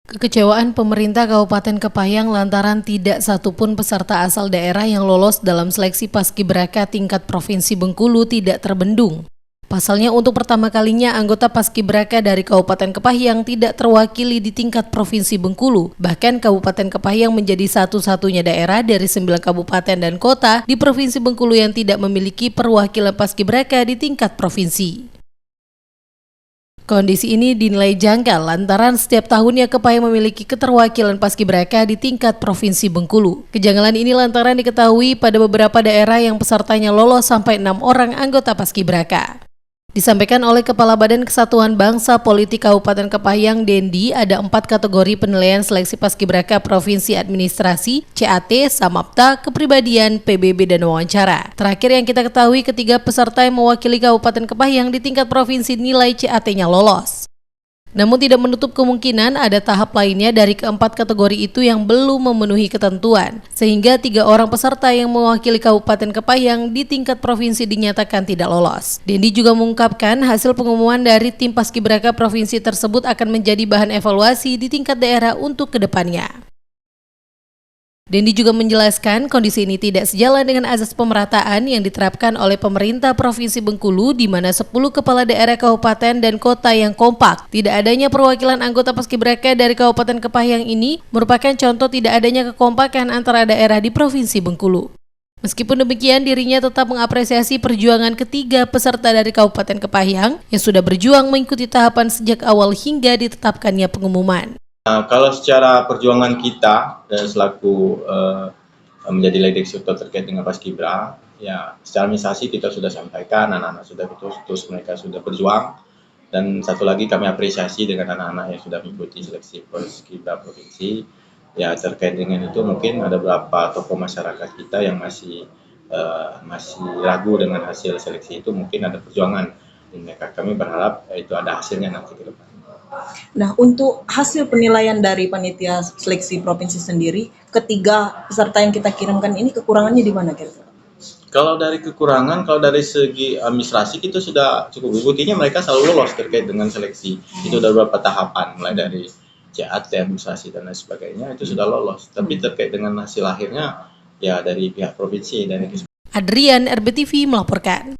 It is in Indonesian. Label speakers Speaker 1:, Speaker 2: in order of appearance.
Speaker 1: Kekecewaan pemerintah Kabupaten Kepahyang lantaran tidak satupun peserta asal daerah yang lolos dalam seleksi Paskibraka tingkat Provinsi Bengkulu tidak terbendung. Pasalnya untuk pertama kalinya anggota Paskibraka dari Kabupaten Kepahyang tidak terwakili di tingkat Provinsi Bengkulu. Bahkan Kabupaten Kepahyang menjadi satu-satunya daerah dari 9 kabupaten dan kota di Provinsi Bengkulu yang tidak memiliki perwakilan Paskibraka di tingkat provinsi. Kondisi ini dinilai janggal lantaran setiap tahunnya Kepahyang memiliki keterwakilan Paskibraka di tingkat Provinsi Bengkulu. Kejanggalan ini lantaran diketahui pada beberapa daerah yang pesertanya lolos sampai 6 orang anggota Paskibraka. Disampaikan oleh Kepala Badan Kesatuan Bangsa Politik Kabupaten Kepahyang Dendi, ada 4 kategori penilaian seleksi Paskibraka Provinsi Administrasi, CAT, Samapta, Kepribadian, PBB, dan Wawancara. Terakhir yang kita ketahui, ketiga peserta yang mewakili Kabupaten Kepahyang di tingkat provinsi nilai CAT-nya lolos. Namun tidak menutup kemungkinan ada tahap lainnya dari keempat kategori itu yang belum memenuhi ketentuan, sehingga 3 orang peserta yang mewakili Kabupaten Kepahyang di tingkat provinsi dinyatakan tidak lolos. Dendi juga mengungkapkan hasil pengumuman dari tim Paskibraka provinsi tersebut akan menjadi bahan evaluasi di tingkat daerah untuk kedepannya. Dendi juga menjelaskan kondisi ini tidak sejalan dengan azas pemerataan yang diterapkan oleh pemerintah Provinsi Bengkulu di mana 10 kepala daerah kabupaten dan kota yang kompak. Tidak adanya perwakilan anggota Paskibraka dari Kabupaten Kepahyang ini merupakan contoh tidak adanya kekompakan antara daerah di Provinsi Bengkulu. Meskipun demikian, dirinya tetap mengapresiasi perjuangan ketiga peserta dari Kabupaten Kepahyang yang sudah berjuang mengikuti tahapan sejak awal hingga ditetapkannya pengumuman.
Speaker 2: Kalau secara perjuangan kita selaku menjadi lead eksekutor terkait dengan Paskibra, ya secara administrasi kita sudah sampaikan, anak-anak sudah terus mereka sudah berjuang, dan satu lagi kami apresiasi dengan anak-anak yang sudah mengikuti seleksi Paskibra provinsi. Ya terkait dengan itu mungkin ada beberapa tokoh masyarakat kita yang masih ragu dengan hasil seleksi itu, mungkin ada perjuangan. Kami berharap itu ada hasilnya nanti ke depan.
Speaker 3: Nah, untuk hasil penilaian dari panitia seleksi provinsi sendiri, ketiga peserta yang kita kirimkan ini kekurangannya di mana kira-kira?
Speaker 2: Kalau dari kekurangan, kalau dari segi administrasi kita sudah cukup. Buktinya mereka selalu lolos terkait dengan seleksi. Itu ada beberapa tahapan, mulai dari CAT, administrasi dan lain sebagainya, itu sudah lolos. Tapi terkait dengan hasil akhirnya, ya dari pihak provinsi dan
Speaker 1: Adrian, RBTV melaporkan.